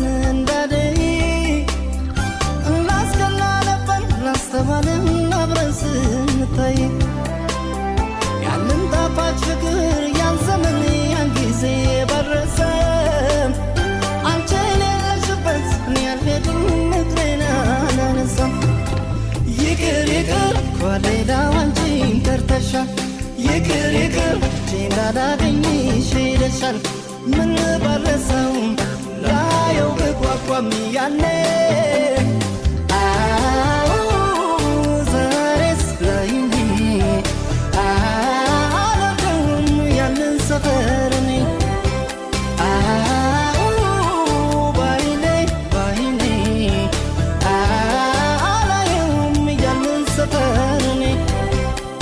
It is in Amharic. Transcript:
ቀን እንዳደይ እናስቀና ነበር እናስተባልን አብረን ስንታይ ያንን ጣፋጭ ፍቅር ያን ዘመን ያን ጊዜ በረሰም አንቺ የሌለሽበት እኔ አልሄድም እግሬን አላነሳም ይቅር ይቅር ጓዴዳው አንቺን ከርተሻል ይቅር ይቅር እንዳላገኝሽ ሄደሻል ምን ባረሰው ላየው ብጓጓም ያኔ